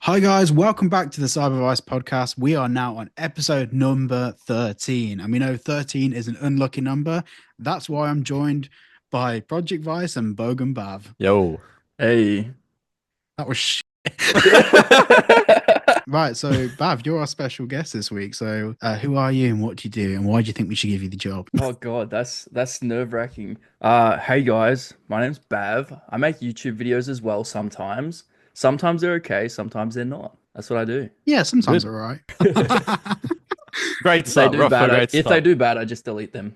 Hi guys, welcome back to the Cyber Vice podcast. We are now on episode number 13. And we know 13 is an unlucky number. That's why I'm joined by Project Vice and BoganBav. Yo. Hey. That was right. So Bav, you're our special guest this week. So who are you and what do you do and why do you think we should give you the job? Oh God, that's nerve-wracking. Hey guys, my name's Bav. I make YouTube videos as well sometimes. Sometimes they're okay, sometimes they're not. That's what I do. Yeah, sometimes Good. all right. Great If they start. do Rough for a bad, great if they start. do bad, I just delete them.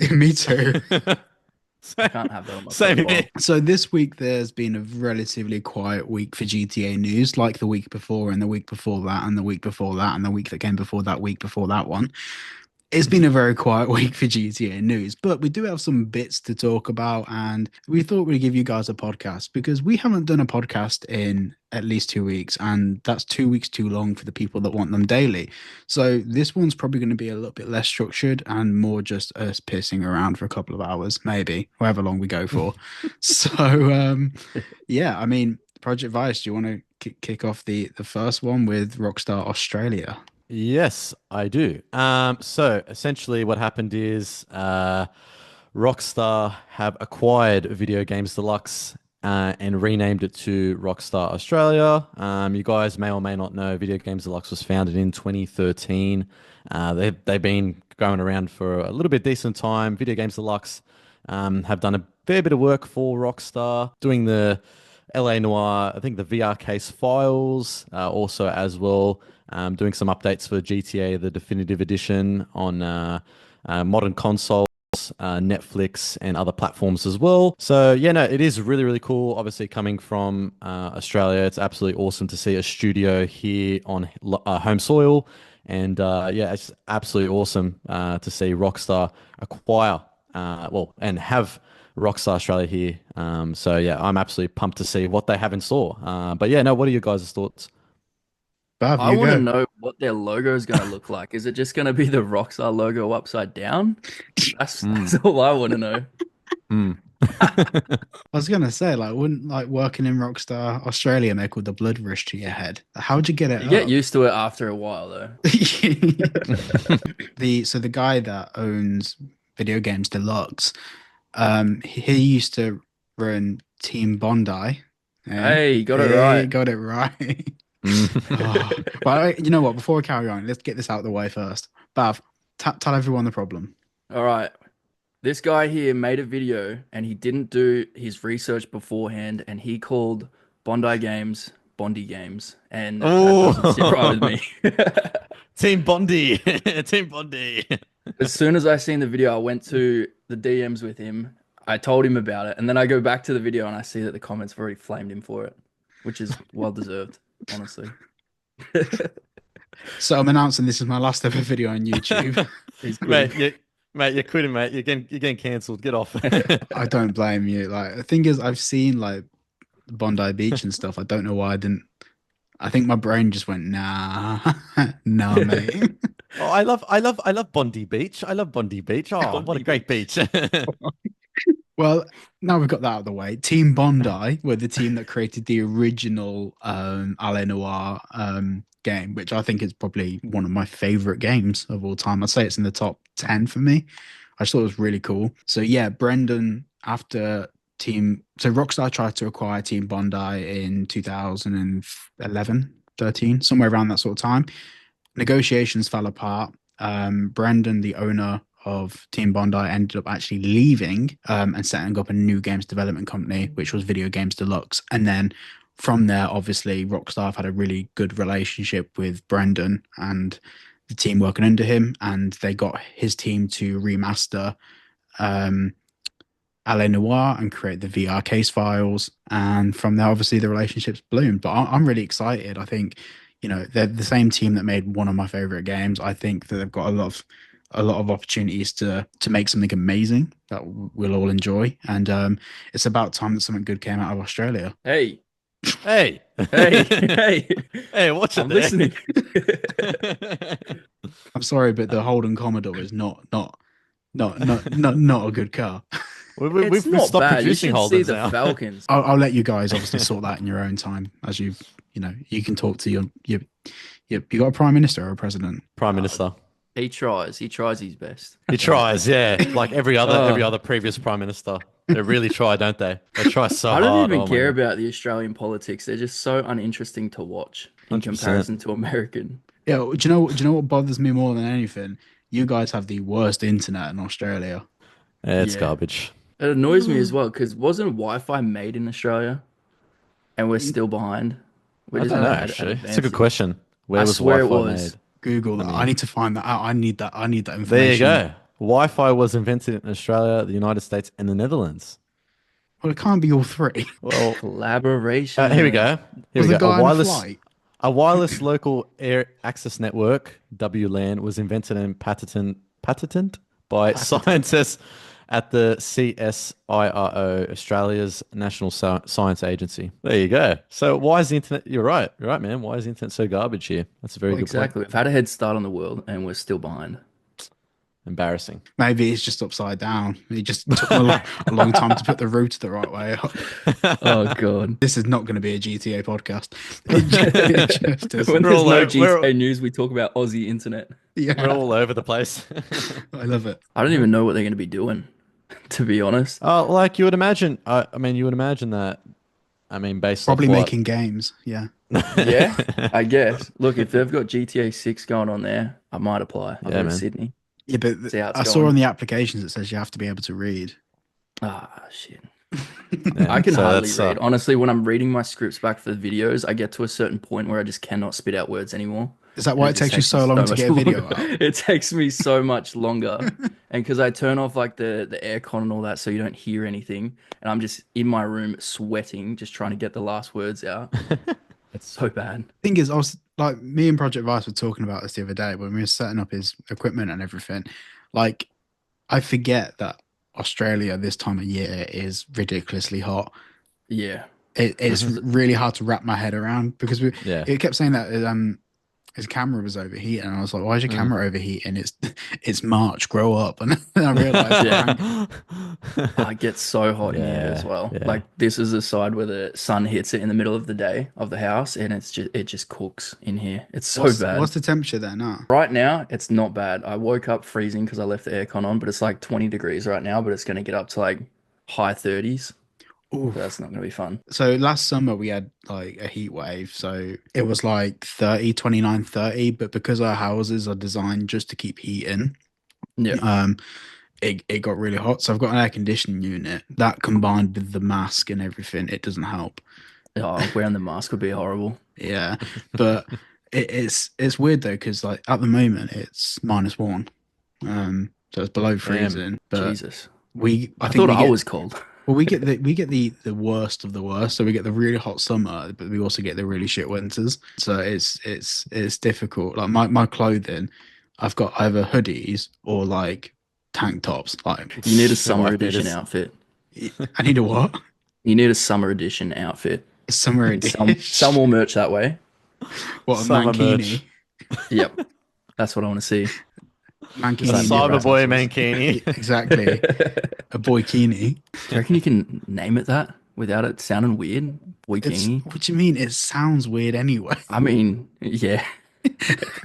Me too. I can't have that on my Same profile. here. So this week there's been a relatively quiet week for GTA news, like the week before and the week before that and the week before that and the week that came before that week before that one. It's been a very quiet week for GTA news, but we do have some bits to talk about, and we thought we'd give you guys a podcast because we haven't done a podcast in at least 2 weeks, and that's 2 weeks too long for the people that want them daily. So this one's probably going to be a little bit less structured and more just us pissing around for a couple of hours, maybe, however long we go for. So, yeah, I mean, Project Vice, do you want to kick off the first one with Rockstar Australia? Yes, I do. So essentially what happened is Rockstar have acquired Video Games Deluxe and renamed it to Rockstar Australia. You guys may or may not know Video Games Deluxe was founded in 2013. They've been going around for a little bit decent time. Video Games Deluxe have done a fair bit of work for Rockstar, doing the LA Noir, I think the VR case files, also as well, doing some updates for GTA, the Definitive Edition on modern consoles, Netflix, and other platforms as well. So yeah, no, it is really, really cool. Obviously, coming from Australia, it's absolutely awesome to see a studio here on home soil. And yeah, it's absolutely awesome to see Rockstar acquire, and have Rockstar Australia here. So yeah, I'm absolutely pumped to see what they have in store. But yeah, no, what are your guys' thoughts? Bav, I you want to go. know what their logo is going to look like. Is it just going to be the Rockstar logo upside down? That's Mm, that's all I want to know. mm. I was gonna say, like, wouldn't like working in Rockstar Australia make all the blood rush to your head? How'd you get it You get up? used to it after a while, though. The guy that owns Video Games Deluxe, he used to run Team Bondi. Yeah, Hey, you got it he right. got it right. Mm. Oh, but you know what? Before we carry on, let's get this out of the way first. Bav, tell everyone the problem. All right. This guy here made a video and he didn't do his research beforehand and he called Bondi Games Bondi Games. And that doesn't sit right with Oh, me. Team Bondi, Team Bondi. As soon as I seen the video, I went to the DMs with him. I told him about it. And then I go back to the video and I see that the comments have already flamed him for it, which is well deserved, honestly. So I'm announcing this is my last ever video on YouTube. He's Mate, quitting. you're quitting, mate. You're getting cancelled. Get off. I don't blame you. Like the thing is, I've seen like Bondi Beach and stuff. I don't know why I didn't. I think my brain just went, nah, nah, mate. Oh, I love Bondi Beach. I love Bondi Beach. Oh, what a Bondi great beach. Well, now we've got that out of the way. Team Bondi were the team that created the original LA Noir game, which I think is probably one of my favorite games of all time. I'd say it's in the top 10 for me. I just thought it was really cool. So yeah, Brendan, so Rockstar tried to acquire Team Bondi in 2011, 13, somewhere around that sort of time. Negotiations fell apart. Brendan, the owner of Team Bondi, ended up actually leaving and setting up a new games development company, which was Video Games Deluxe. And then from there, obviously, Rockstar have had a really good relationship with Brendan and the team working under him, and they got his team to remaster um, LA Noir and create the VR case files. And from there, obviously, the relationships bloomed. But I'm really excited. I think, they're the same team that made one of my favorite games. I think that they've got a lot of opportunities to make something amazing that we'll all enjoy. And it's about time that something good came out of Australia. Hey, Hey, hey, hey. hey, watch it I'm there. listening. I'm sorry, but the Holden Commodore is not a good car. It's We've not stopped bad. You producing should see Holdens the now. Falcons. I'll let you guys obviously sort that in your own time as you've you can talk to you got a prime minister or a president. Prime Minister. He tries. He tries his best. He tries, yeah. Like every Oh. other previous prime minister. They really try, don't they? They try so I don't hard. even Oh my care God. about the Australian politics. They're just so uninteresting to watch in 100%. comparison to American. Yeah, do you know what bothers me more than anything? You guys have the worst internet in Australia. Yeah, it's Yeah. garbage. It annoys me as well because wasn't Wi-Fi made in Australia and we're still behind? We I just don't know, haven't had actually. It's a good advances. question. Where I was swear it Wi-Fi was. made? Google that. I mean, need to find that out. I need that there you information. go. Wi-Fi was invented in Australia, the United States, and the Netherlands. Well, it can't be all three. Well, Collaboration. here we go. Here Was we the go. guy on a flight? A wireless local air access network, WLAN, was invented and patented by scientists at the CSIRO, Australia's National Science Agency. There you go. So why is the internet? You're right, man. Why is the internet so garbage here? That's a very Well, good point. exactly. We've had a head start on the world and we're still behind. Embarrassing. Maybe it's just upside down. It just took a long time to put the router the right way up. Oh god. This is not going to be a GTA podcast. It just When isn't. there's no we're- GTA news, we talk about Aussie internet. We're Yeah, all over the place. I love it. I don't even know what they're going to be doing, to be honest. Like you would imagine. I mean, you would imagine that. I mean, based Probably off what- making games. Yeah. Yeah, I guess. Look, if they've got GTA 6 going on there, I might apply. I'll Yeah, go to man. Sydney. Yeah, but See how it's I saw going. on the applications it says you have to be able to read. Ah, shit. Yeah, I can so hardly that's, read. Honestly, when I'm reading my scripts back for the videos, I get to a certain point where I just cannot spit out words anymore. Is that why it takes you so long to get a video out? It takes me so much longer. And because I turn off like the aircon and all that so you don't hear anything. And I'm just in my room sweating, just trying to get the last words out. It's so bad. Thing is, I was like, me and Project Vice were talking about this the other day when we were setting up his equipment and everything. Like, I forget that Australia this time of year is ridiculously hot. Yeah. It's really hard to wrap my head around because Yeah. it kept saying that his camera was overheating, and I was like, "Why is your camera overheating? It's March. Grow up!" And I realized, Yeah. I get so hot in here as well. yeah. Like this is the side where the sun hits it in the middle of the day of the house, and it just cooks in here. It's so bad. What's the temperature there now? Right now, it's not bad. I woke up freezing because I left the aircon on, but it's like 20 degrees right now, but it's going to get up to like high 30s. Ooh. So that's not going to be fun. So last summer we had like a heat wave, so it was like 30, 29, 30, but because our houses are designed just to keep heat in, Yeah. it got really hot. So I've got an air conditioning unit that combined with the mask and everything, it doesn't help. Oh, wearing the mask would be horrible. Yeah, but it's weird though because like at the moment it's -1, so it's below freezing. But Jesus. I think thought we I get, was cold. well, we get the worst of the worst. So we get the really hot summer, but we also get the really shit winters. So it's difficult. Like my clothing, I've got either hoodies or like tank tops. Like You need a The summer wife edition beaters. outfit. I need a what? You need a summer edition outfit. A summer edition. Some will merch that way. What, a Summer mankini? Yep. That's what I want to see. Mankini. A in the cyberboy Erasmus. mankini. Exactly. A boykini. Do you reckon you can name it that without it sounding weird? Bikini. What do you mean? It sounds weird anyway. I mean, yeah.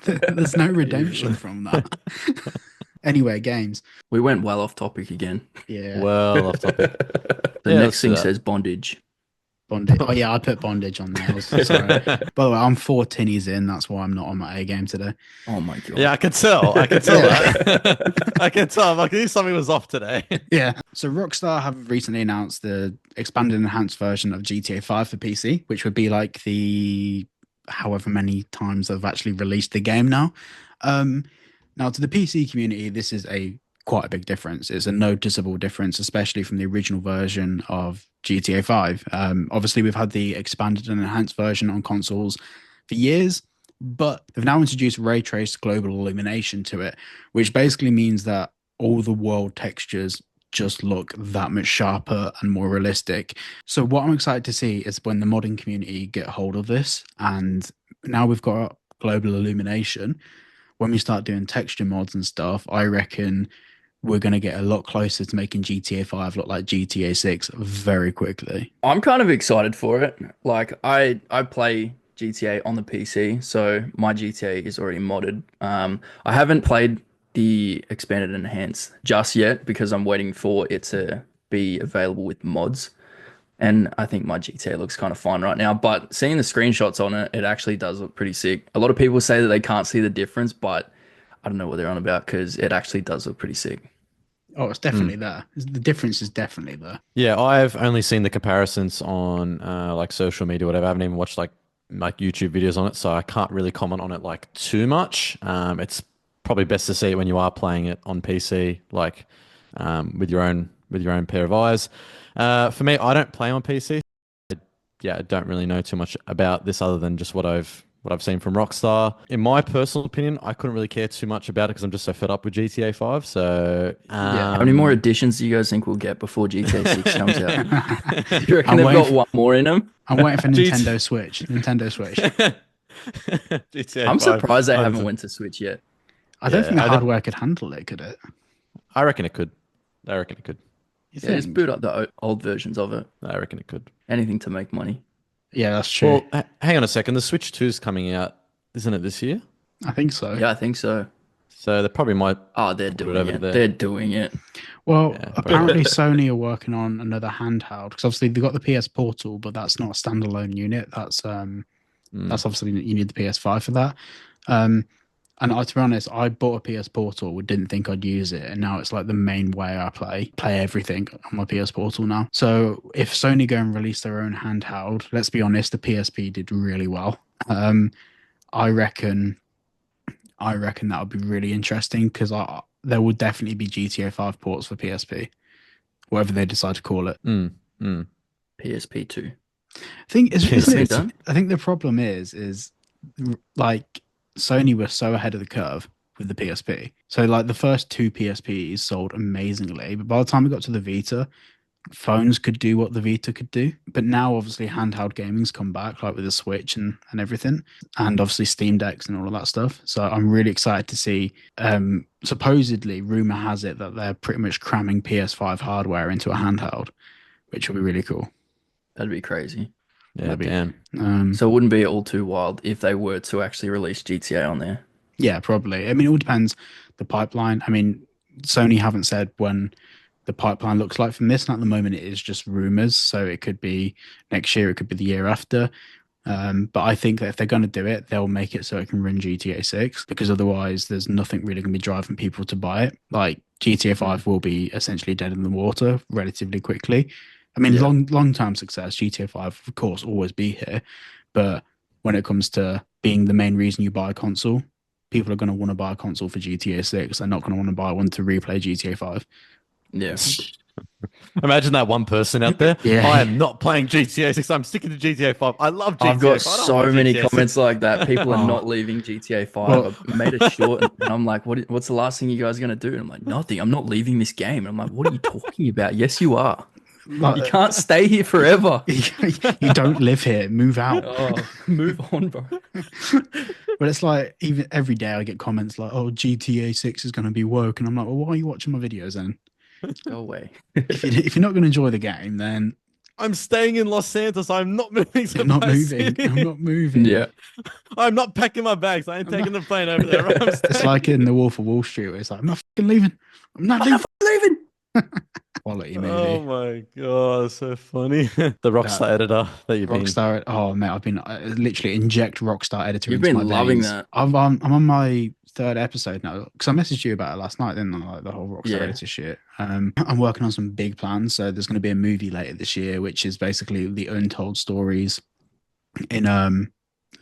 There's no redemption from that. Anyway, games. We went well off topic again. Yeah. Well, off topic. The Yeah, next let's do thing that. says bondage. Bondage. Oh yeah, I put bondage on there. Sorry. By the way, I'm 4 tinnies in. That's why I'm not on my A game today. Oh my god. Yeah, I can tell. I can tell that. I can tell. I knew something was off today. Yeah. So Rockstar have recently announced the expanded and enhanced version of GTA 5 for PC, which would be like the however many times they've actually released the game now. Now to the PC community, this is quite a big difference. It's a noticeable difference, especially from the original version of GTA 5. Obviously, we've had the expanded and enhanced version on consoles for years, but they've now introduced ray traced global illumination to it, which basically means that all the world textures just look that much sharper and more realistic. So what I'm excited to see is when the modding community get hold of this, and now we've got global illumination, when we start doing texture mods and stuff, I reckon we're going to get a lot closer to making GTA 5 look like GTA 6 very quickly. I'm kind of excited for it. Like I play GTA on the PC, so my GTA is already modded. I haven't played the expanded and enhanced just yet because I'm waiting for it to be available with mods. And I think my GTA looks kind of fine right now. But seeing the screenshots on it, it actually does look pretty sick. A lot of people say that they can't see the difference, but I don't know what they're on about because it actually does look pretty sick. Oh, it's definitely there. The difference is definitely there. Yeah, I've only seen the comparisons on like social media, whatever. I haven't even watched like YouTube videos on it, so I can't really comment on it like too much. It's probably best to see it when you are playing it on PC, like with your own pair of eyes. For me, I don't play on PC. Yeah, I don't really know too much about this other than just what I've seen from Rockstar. In my personal opinion, I couldn't really care too much about it because I'm just so fed up with GTA 5. So, Yeah. How many more editions do you guys think we'll get before GTA 6 comes out? Do you reckon I'm they've waiting got one more in them? I'm waiting for GT Nintendo Switch. Nintendo Switch. GTA I'm 5. surprised they haven't went to Switch yet. I don't Yeah, think the I don't- hardware could handle it, could it? I reckon it could. I reckon it could. You Yeah, just think? boot up the old versions of it. I reckon it could. Anything to make money. Yeah, that's true. Well, hang on a second. The Switch 2 is coming out, isn't it, this year? I think so. Yeah, I think so. So they probably might. Oh, they're put it doing over it. there. They're doing it. Well, Yeah, apparently Sony are working on another handheld because obviously they've got the PS Portal, but that's not a standalone unit. That's obviously you need the PS5 for that. And to be honest, I bought a PS Portal, didn't think I'd use it, and now it's like the main way I play everything on my PS Portal now. So if Sony go and release their own handheld, let's be honest, the PSP did really well. I reckon that would be really interesting because there will definitely be GTA 5 ports for PSP, whatever they decide to call it. PSP 2. I think the problem is like Sony were so ahead of the curve with the PSP. So like the first two PSPs sold amazingly, but by the time we got to the Vita, phones could do what the Vita could do. But now obviously handheld gaming's come back, like with the Switch and everything, and obviously Steam Decks and all of that stuff. So I'm really excited to see. Supposedly, rumor has it that they're pretty much cramming PS5 hardware into a handheld, which will be really cool. That'd be crazy. Yeah, Maybe. damn. So it wouldn't be all too wild if they were to actually release GTA on there. Yeah, probably. I mean, it all depends the pipeline. I mean, Sony haven't said when the pipeline looks like from this, and at the moment it is just rumors. So it could be next year, it could be the year after. But I think that if they're going to do it, they'll make it so it can run GTA 6 because otherwise there's nothing really going to be driving people to buy it. Like GTA 5 will be essentially dead in the water relatively quickly. I mean, long-term success, GTA 5, of course, always be here. But when it comes to being the main reason you buy a console, people are going to want to buy a console for GTA 6. They're not going to want to buy one to replay GTA 5. Yeah. Imagine that one person out there. Yeah. I am not playing GTA 6. I'm sticking to GTA 5. I love GTA I've got 5. I don't so want many GTA 6. comments like that. People are Oh. not leaving GTA 5. Well- I made a short and I'm like, what's the last thing you guys are going to do? And I'm like, nothing. I'm not leaving this game. And I'm like, what are you talking about? Yes, you are. Like, You can't stay here forever. you don't live here. Move out. Oh, move on, bro. But it's like even every day I get comments like, "Oh, GTA 6 is going to be woke," and I'm like, "Well, why are you watching my videos then? Go away. If you're not going to enjoy the game, then I'm staying in Los Santos. I'm not moving to I'm not Vice moving. City. I'm not moving." Yeah. I'm not packing my bags. I ain't taking the plane over there. I'm It's staying. like in The Wolf of Wall Street. Where it's like, "I'm not fucking leaving. I'm not leaving." Quality movie. Oh my god, so funny. The Rockstar Editor that you've been. Rockstar. Oh mate, I've been literally inject Rockstar Editor. You've into been my loving veins. that. I'm on my third episode now because I messaged you about it last night, didn't I? Like the whole Rockstar Yeah. Editor shit. I'm working on some big plans. So there's going to be a movie later this year, which is basically the untold stories in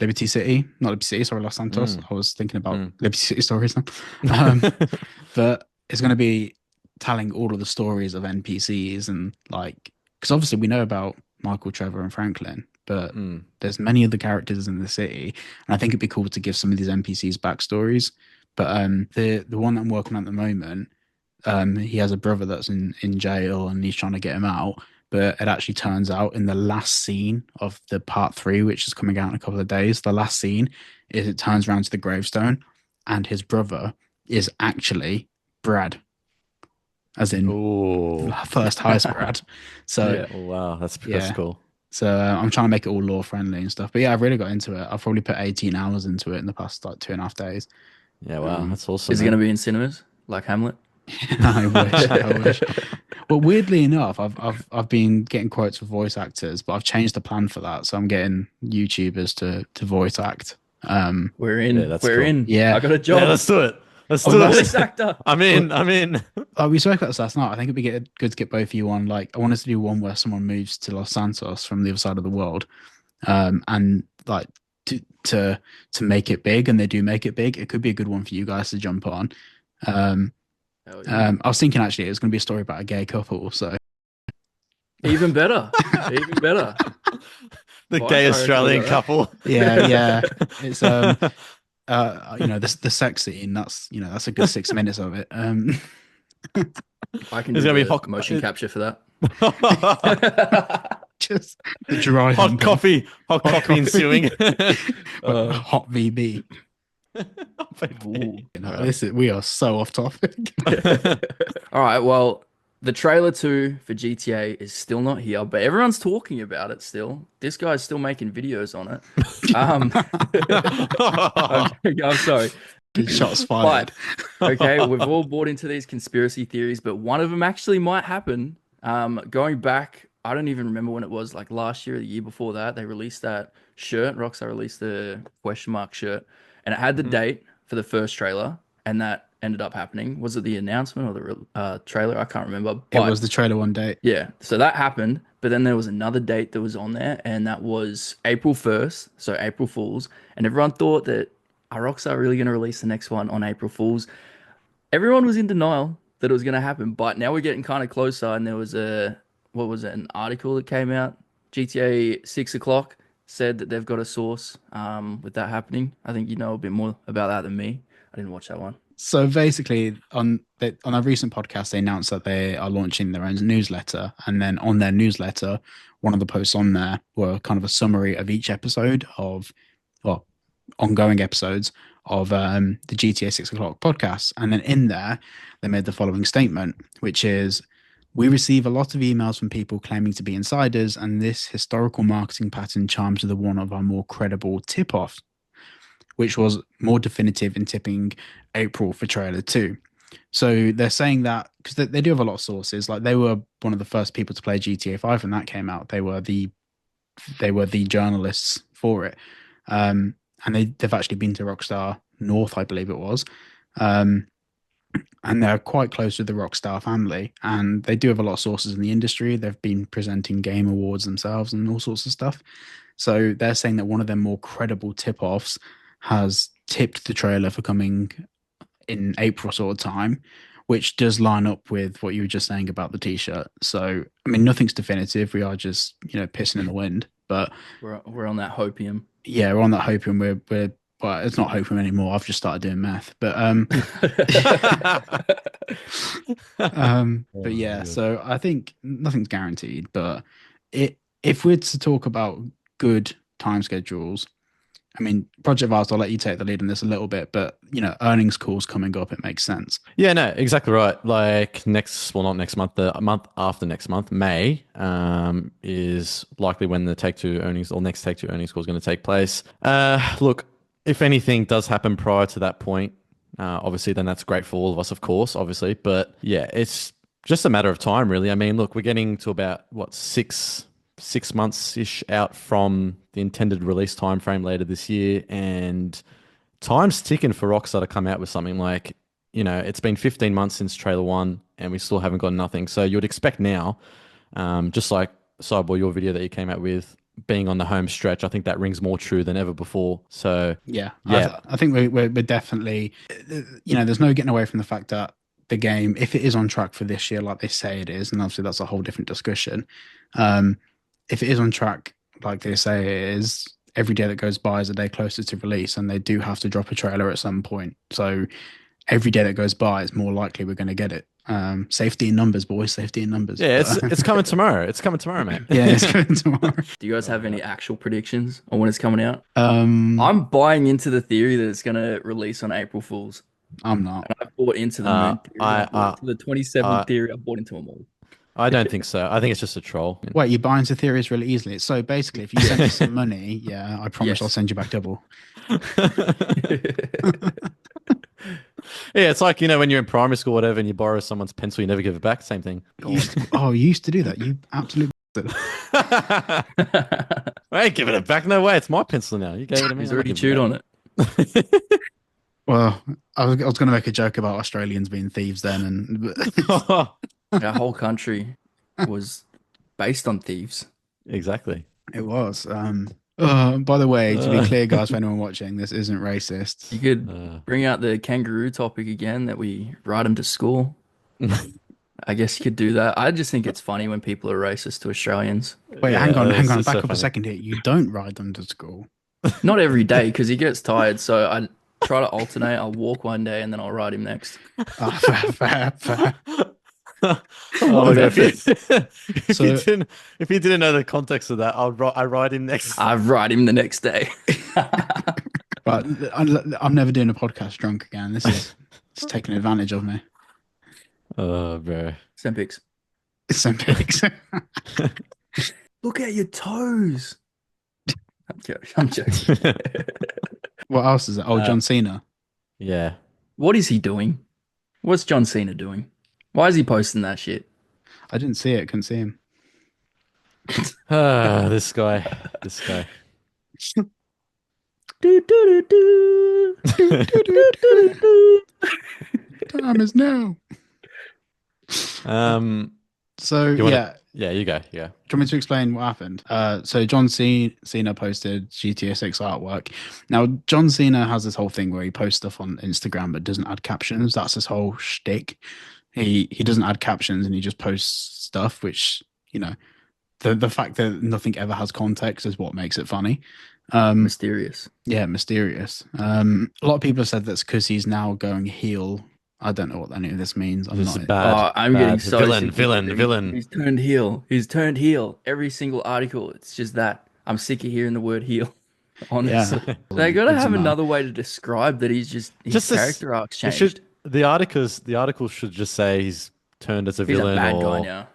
Liberty City, not Liberty City, sorry, Los Santos. I was thinking about Liberty City stories now. But it's going to be telling all of the stories of NPCs and like, because obviously we know about Michael, Trevor, and Franklin, but there's many other characters in the city, and I think it'd be cool to give some of these NPCs backstories. But the one that I'm working on at the moment, he has a brother that's in jail, and he's trying to get him out. But it actually turns out in the last scene of the part 3, which is coming out in a couple of days, the last scene is it turns around to the gravestone, and his brother is actually Brad, as in Oh, first highest Brad. So Yeah. wow, that's Yeah. cool. So I'm trying to make it all law friendly and stuff. But yeah, I've really got into it. I've probably put 18 hours into it in the past like 2.5 days. Yeah, wow, that's awesome, Is it going man. to be in cinemas like Hamlet? I wish, I wish. Well, weirdly enough, I've been getting quotes for voice actors, but I've changed the plan for that. So I'm getting YouTubers to voice act. We're Yeah, in. that's We're cool. in. Yeah. I got a Yeah, job. let's do it. Let's Oh, do that's Voice it. actor. I'm well, in. I'm in. we spoke about this last night. I think it'd be good to get both of you on. Like, I want us to do one where someone moves to Los Santos from the other side of the world, and like to to to make it big, and they do make it big. It could be a good one for you guys to jump on. Um, Hell yeah. I was thinking actually it was going to be a story about a gay couple. So Even better. Even better. The Vice, gay I reckon we Australian got that. couple. yeah, it's the sex scene. That's a good 6 minutes of it. I can There's do gonna be the motion capture for that. Just the dry hot humping. coffee, hot Hot coffee ensuing. But hot VB. Ooh. We are so off topic. All right, well, the trailer 2 for GTA is still not here, but everyone's talking about it still. This guy's still making videos on it. I'm sorry. Shots But fired. okay, we've all bought into these conspiracy theories, but one of them actually might happen. Going back, I don't even remember when it was, like last year or the year before that, they released that shirt. Rockstar released the question mark shirt, and it had the date for the first trailer, and that ended up happening. Was it the announcement or the trailer? I can't remember. It But was the trailer one date. yeah, so that happened, but then there was another date that was on there, and that was April 1st, so April Fools, and everyone thought that are Rockstar really going to release the next one on April Fools? Everyone was in denial that it was going to happen, but now we're getting kind of closer, and there was what was it, an article that came out, GTA 6 o'clock said that they've got a source with that happening. I think you know a bit more about that than me. I didn't watch that one. So basically, on a recent podcast, they announced that they are launching their own newsletter, and then on their newsletter, one of the posts on there were kind of a summary of each episode of, well, ongoing episodes of the GTA 6 o'clock podcast, and then in there, they made the following statement, which is. We receive a lot of emails from people claiming to be insiders, and this historical marketing pattern chimes with one of our more credible tip-offs, which was more definitive in tipping April for trailer 2. So they're saying that because they do have a lot of sources. Like they were one of the first people to play GTA 5 when that came out. They were the journalists for it, and they've actually been to Rockstar North, I believe it was, and they're quite close with the Rockstar family. And they do have a lot of sources in the industry. They've been presenting game awards themselves and all sorts of stuff. So they're saying that one of their more credible tip-offs has tipped the trailer for coming in April sort of time, which does line up with what you were just saying about the t-shirt. So, I mean, nothing's definitive. We are just, pissing in the wind. But We're on that hopium. yeah, we're on that hoping we're well, it's not hoping anymore. I've just started doing math. But but yeah, so I think nothing's guaranteed. But if we're to talk about good time schedules, I mean, Project Vars, I'll let you take the lead on this a little bit, but earnings calls coming up, it makes sense. Yeah, no, exactly right. Like not next month, the month after next month, May, is likely when the Take-Two earnings or next Take-Two earnings call is going to take place. Look, if anything does happen prior to that point, obviously, then that's great for all of us, of course, obviously. But yeah, it's just a matter of time, really. I mean, look, we're getting to about what, six months ish out from the intended release time frame later this year, and time's ticking for Rockstar to come out with something. Like, it's been 15 months since trailer 1 and we still haven't got nothing. So you would expect now, just like Cyborg, your video that you came out with being on the home stretch, I think that rings more true than ever before. So yeah, yeah, I think we're definitely, there's no getting away from the fact that the game, if it is on track for this year, like they say it is, and obviously that's a whole different discussion. If it is on track, like they say it is, every day that goes by is a day closer to release, and they do have to drop a trailer at some point. So every day that goes by, it's more likely we're going to get it. Safety in numbers, boys. Safety in numbers. yeah, it's coming tomorrow. It's coming tomorrow, mate. Yeah, it's coming tomorrow. Do you guys have any actual predictions on when it's coming out? I'm I'm buying into the theory that it's going to release on April Fools. not. I bought into the moon theory. I bought into the 27 I- theory. I bought into them all. I don't think so. I think it's just a troll. Wait, you buy into theories really easily. So basically, if you send me some money, yeah, I promise Yes. I'll send you back double. Yeah, it's like, when you're in primary school, whatever, and you borrow someone's pencil, you never give it back. Same thing. You used to do that. You absolute bastard. I ain't giving it back. No way. It's my pencil now. You gave it to me. He's I'm not already giving chewed it on it. Well, I was going to make a joke about Australians being thieves then, and back. Our whole country was based on thieves. Exactly. it was. By the way, to be clear, guys, for anyone watching, this isn't racist. You could bring out the kangaroo topic again that we ride them to school. I guess you could do that. I just think it's funny when people are racist to Australians. Wait, Yeah, hang on, it's back so up a funny. second here. You don't ride them to school. Not every day because he gets tired. So I try to alternate. I'll walk one day and then I'll ride him next. Fair. Oh, no, So- if you didn't know the context of that, I ride him next. I ride him the next day. But I'm never doing a podcast drunk again. It's taking advantage of me. Oh, bro. Sempics. It's some pigs. Look at your toes. I'm joking. What else is it? Oh, John Cena. Yeah. What is he doing? What's John Cena doing? Why is he posting that shit? I didn't see it. Couldn't see him. This guy. Do, do, do, do. Time is now. So You wanna- yeah. Yeah, you go. Yeah. Do you want me to explain what happened? So John Cena posted GTA 6 artwork. Now, John Cena has this whole thing where he posts stuff on Instagram but doesn't add captions. That's his whole shtick. He doesn't add captions and he just posts stuff, which, the fact that nothing ever has context is what makes it funny. Mysterious. Yeah, mysterious. A lot of people have said that's because he's now going heel. I don't know what any of this means. I'm This is not. bad. I'm bad. getting so villain. sick. He's turned heel. He's turned heel. Every single article, it's just that. I'm sick of hearing the word heel. Honestly, Yeah. they gotta It's have enough. another way to describe that. His Just this- character arc's It changed. the article should just say he's turned as a He's villain a bad or guy now.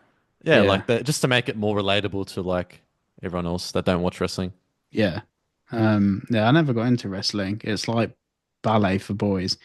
yeah, Yeah. like that, just to make it more relatable to like everyone else that don't watch wrestling. Yeah. Yeah, I never got into wrestling. It's like ballet for boys.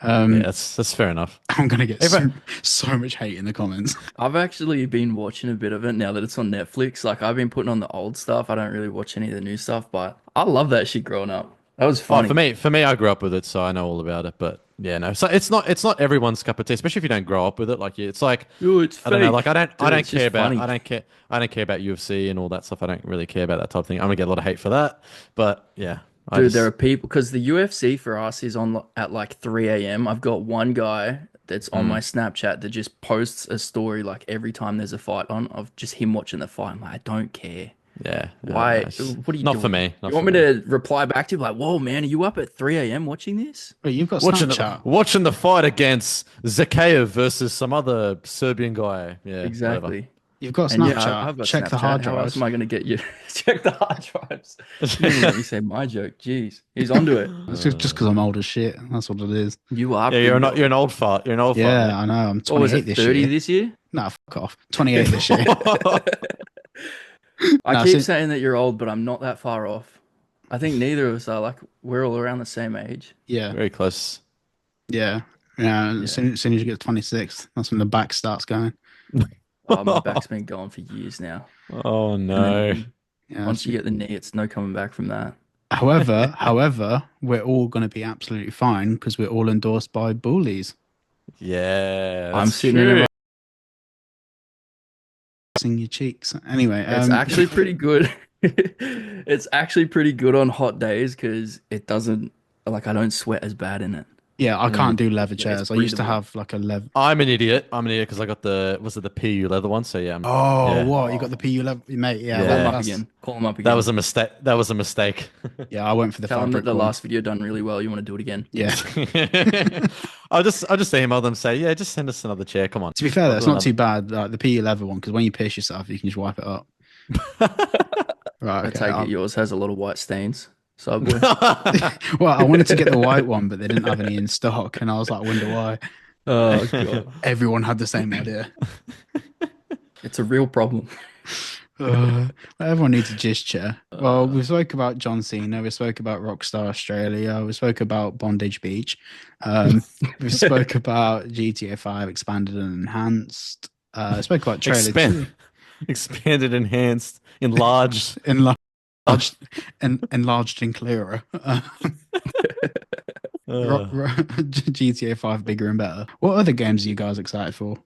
Yeah, that's fair enough. I'm gonna get Everyone- so much hate in the comments. I've actually been watching a bit of it now that it's on Netflix. Like I've been putting on the old stuff. I don't really watch any of the new stuff, but I love that shit growing up. That was Oh, funny. for me, I grew up with it, so I know all about it. But yeah, no, so it's not everyone's cup of tea, especially if you don't grow up with it. Like it's like Ooh, it's I don't know, fake. like I don't Dude, it's care just about funny. I don't care about UFC and all that stuff. I don't really care about that type of thing. I'm gonna get a lot of hate for that, but yeah, Dude, there are people because the UFC for us is on at like 3 a.m. I've got one guy that's on my Snapchat that just posts a story like every time there's a fight on of just him watching the fight. I'm like, I don't care. yeah. Why? no, it's What are you not doing? for me? Not You want for me to reply back to you like, whoa, man, are you up at 3 a.m. watching this? Wait, you've got watching Snapchat. watching the fight against Zakayev versus some other Serbian guy? Yeah, whatever. Exactly. You've got And Snapchat. yeah, I've got Check the Snapchat. hard How else drives. am I going to get you? Check the hard drives. You didn't even let me say my joke. Jeez, he's onto it. It's just because I'm old as shit. That's what it is. You are. Yeah, pretty you're an old fart. You're an old Yeah, fart. I know. I'm What was 28 it? this 30 year. this year? Nah, fuck off. 28 this year. I No, keep so- saying that you're old, but I'm not that far off. I think neither of us are. Like we're all around the same age. Yeah, Very close. yeah. As soon as you get to 26, that's when the back starts going. Oh, my back's been going for years now. Oh And no. then Yeah. once you get the knee, it's no coming back from that. However, we're all going to be absolutely fine because we're all endorsed by bullies. Yeah, I'm that's sitting in true. Sing your cheeks. Anyway, It's actually pretty good. It's actually pretty good on hot days because it doesn't like I don't sweat as bad in it. yeah, I can't do leather it's chairs. I used to breathable. have like a leather. I'm an idiot because I got the PU leather one. So yeah. Oh, yeah. what? You got the PU leather, mate? Yeah, Yeah. Call him up that's- again. Call him up again. That was a mistake. That was a mistake. Yeah, I went for the Tell him that fabric the one. last video done really well. You want to do it again? Yeah. I'll just email them say yeah, just send us another chair. Come on. To be fair, I'll that's do not too bad. Like the PU leather one, because when you piss yourself, you can just wipe it up. Right. I Okay. take it yours has a lot of white stains. Subway. Well, I wanted to get the white one, but they didn't have any in stock, and I was like, I wonder why. Oh god. Everyone had the same idea. It's a real problem. Everyone needs a gesture. Well, we spoke about John Cena. We spoke about Rockstar Australia. We spoke about Bondage Beach. We spoke about GTA 5 expanded and enhanced. Spoke about trailer two. Expanded, enhanced, enlarged. Enlarged, enlarged and clearer. GTA 5 bigger and better. What other games are you guys excited for?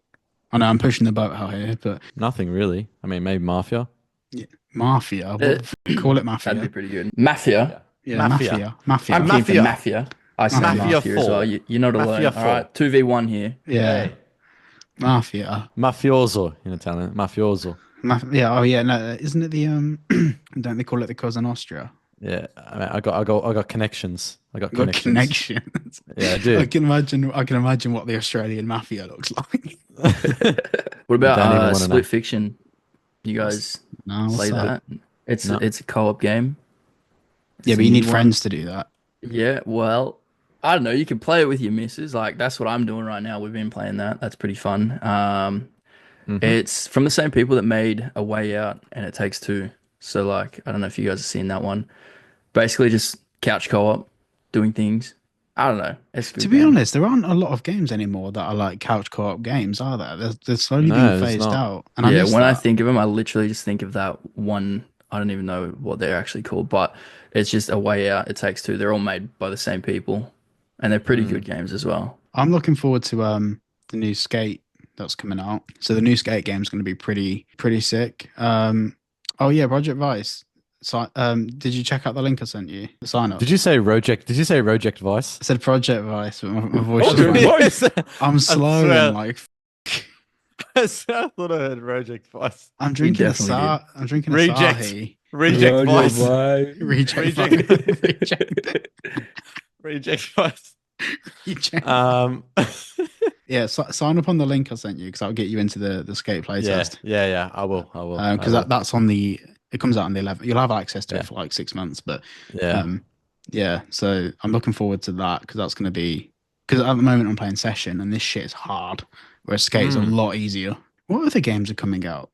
I know I'm pushing the boat out here, but Nothing really. I mean, maybe Mafia. yeah, Mafia. What the call it Mafia? That'd be pretty good. Mafia. Yeah, Mafia. Mafia. I'm keen for Mafia. I say Mafia Mafia as 4. well. You're not alone. Mafia All 4. right, 2v1 here. Yeah. Mafia. Mafioso in Italian. Mafioso. Yeah. Oh, yeah. No, isn't it the don't they call it the Cosa Nostra? Yeah, I mean, I got connections. I got You got connections. connections. Yeah, I do. I can imagine what the Australian mafia looks like. What Don't even about wanna Split know. Fiction? You guys No, play what's that? It's No. it's a co-op game. Yeah, It's but a you new need one. friends to do that. Yeah, well, I don't know. You can play it with your missus. Like that's what I'm doing right now. We've been playing that. That's pretty fun. Mhm. It's from the same people that made A Way Out and It Takes Two. So like, I don't know if you guys have seen that one. Basically, just couch co-op, doing things. I don't know. It's a good To be game. honest, there aren't a lot of games anymore that are like couch co-op games, are there? They're slowly No, being there's phased not. out. And I Yeah, miss when I that. think of them, I literally just think of that one. I don't even know what they're actually called, but it's just A Way Out. It Takes Two. They're all made by the same people, and they're pretty good games as well. I'm looking forward to the new Skate that's coming out. So the new Skate game is going to be pretty sick. Oh yeah, Project Vice. So did you check out the link I sent you? The sign up. Did you say Roject? Did you say Roject Vice? I said Project Vice, but my voice Oh, is good like, voice. I'm slow swear. and like I thought I heard Roject Vice. I'm drinking a definitely Sa I'm drinking a Reject. Sahi. Reject Vice. Reject. Reject. Reject. Reject Vice. Reject. Yeah, sign up on the link I sent you because I'll get you into the Skate playtest. Yeah. I will. Because that's on the. It comes out on the 11th. You'll have access to Yeah. it for like 6 months, but Yeah. yeah. So I'm looking forward to that because that's going to be because at the moment I'm playing Session and this shit is hard, whereas Skate is a lot easier. What other games are coming out?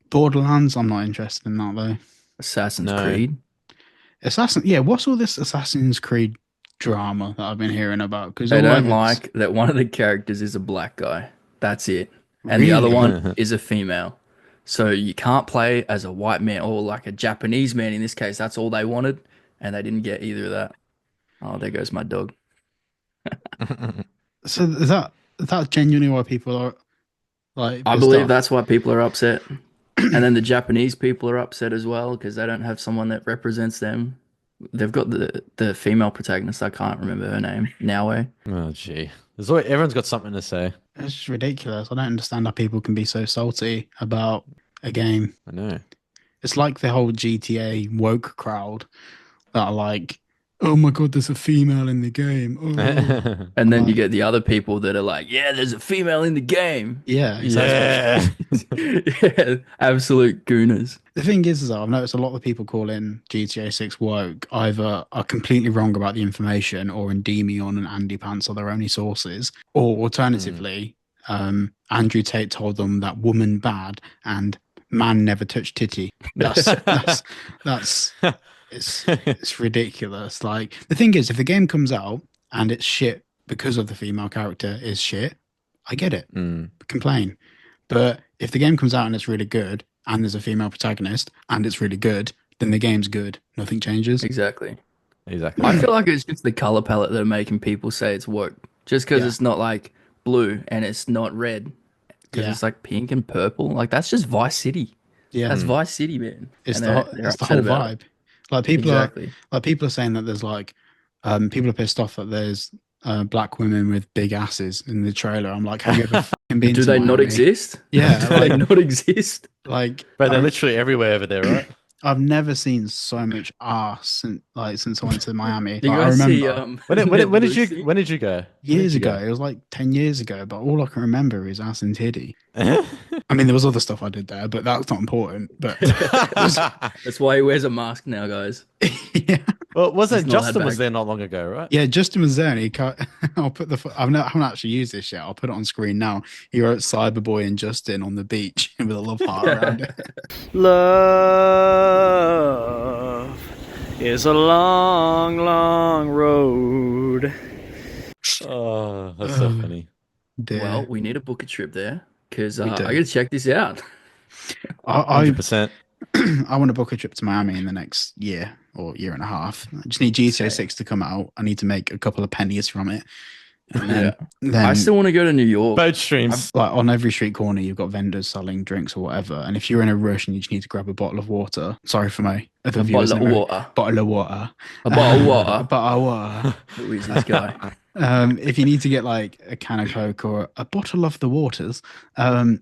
Borderlands. I'm not interested in that though. Assassin's No. Creed. Yeah. What's all this Assassin's Creed drama that I've been hearing about? Because They don't like that one of the characters is a black guy. That's it. And the other Really? one is a female. So you can't play as a white man or like a Japanese man in this case. That's all they wanted. And they didn't get either of that. Oh, there goes my dog. So is that genuinely why people are like? I pissed believe off? that's why people are upset. And then the Japanese people are upset as well because they don't have someone that represents them. They've got the female protagonist. I can't remember her name. Naue. Oh gee. Everyone's got something to say. It's just ridiculous. I don't understand how people can be so salty about a game. I know. It's like the whole GTA woke crowd that are like, "Oh my god, there's a female in the game." Oh. And then you get the other people that are like, yeah, there's a female in the game. Yeah, exactly. Yeah, absolute gooners. The thing is I've noticed a lot of people calling GTA 6 woke either are completely wrong about the information or Endymion and Andy Pants are their only sources, or alternatively, Andrew Tate told them that woman bad and man never touched titty. That's it's ridiculous. Like the thing is, if the game comes out and it's shit because of the female character is shit, I get it. Complain. But if the game comes out and it's really good and there's a female protagonist and it's really good, then the game's good. Nothing changes. Exactly. Exactly. I feel like it's just the color palette that are making people say it's woke. Just because Yeah. it's not like blue and it's not red. Because Yeah. it's like pink and purple. Like that's just Vice City. Yeah, That's Vice City, man. it's And the they're it's the upset whole about it. vibe. Like people Exactly. are saying that there's like people are pissed off that there's black women with big asses in the trailer. I'm like, have you ever fucking been Do to they not Miami? exist? Yeah, Do they not exist? Like But they're literally everywhere over there, right? I've never seen so much ass since I went to Miami. You Like, I guys remember see When Lucy? did you go? years When did you ago. It was like 10 years ago, but all I can remember is ass and titty. go? I mean, there was other stuff I did there, but that's not important. But That's why he wears a mask now, guys. yeah, Well, wasn't It's not that Justin was bad. there not long ago, right? Yeah, Justin was there, and he cut. I'll put I haven't actually used this yet. I'll put it on screen now. He wrote Cyberboy and Justin on the beach with a love heart around it. Love is a long, long road. Oh, that's so Oh, funny. Well, dear. we need to book a trip there because We I do. gotta check this out. I 100%. I want to book a trip to Miami in the next year or year and a half. I just need GTA Same. 6 to come out. I need to make a couple of pennies from it, and Yeah. I then still want to go to New York. Boat streams. like on every street corner, you've got vendors selling drinks or whatever. And if you're in a rush and you just need to grab a bottle of water, sorry for my other A viewers, bottle of water. bottle of water, A bottle of a water. bottle of water. Who is this guy? If you need to get like a can of Coke or a bottle of the waters, then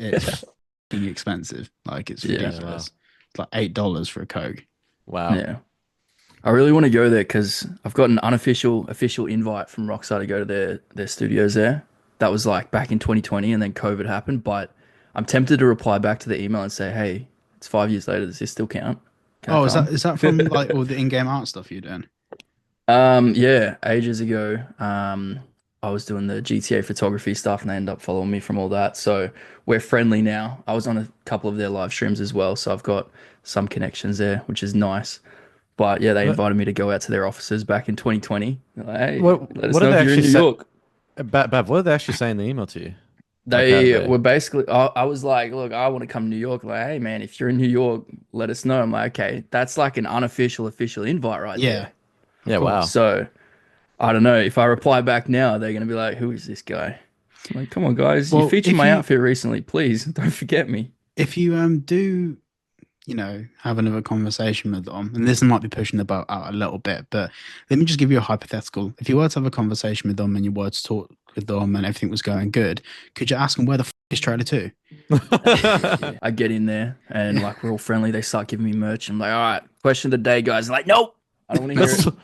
it's fucking expensive. Like it's Yeah. ridiculous. It's like $8 for a Coke. Wow. Yeah. I really want to go there because I've got an official invite from Rockstar to go to their studios there. That was like back in 2020 and then COVID happened, but I'm tempted to reply back to the email and say, hey, it's 5 years later. Does this still count? Can I Oh, come? is that from like all the in-game art stuff you're doing? Yeah, ages ago, I was doing the GTA photography stuff and they ended up following me from all that. So we're friendly now. I was on a couple of their live streams as well, so I've got some connections there, which is nice. But yeah, they What, invited me to go out to their offices back in 2020. They're like, hey, let us what know did they if you're in actually New say? York. Bav, what did they actually say in the email to you? Like, how did They they? were basically, I was like, look, I want to come to New York. Like, hey, man, if you're in New York, let us know. I'm like, okay, that's like an unofficial, official invite right Yeah, there. of Yeah, wow. course. So I don't know. If I reply back now, they're going to be like, who is this guy? I'm like, come on, guys. You Well, featured my outfit recently. Please don't forget me. if you do, you know, have another conversation with them, and this might be pushing the boat out a little bit, but let me just give you a hypothetical. If you were to have a conversation with them and you were to talk with them and everything was going good, could you ask them where the is trailer 2? I get in there and like we're all friendly. They start giving me merch. I'm like, all right, question of the day, guys. I'm like, nope, I don't want to hear let's it.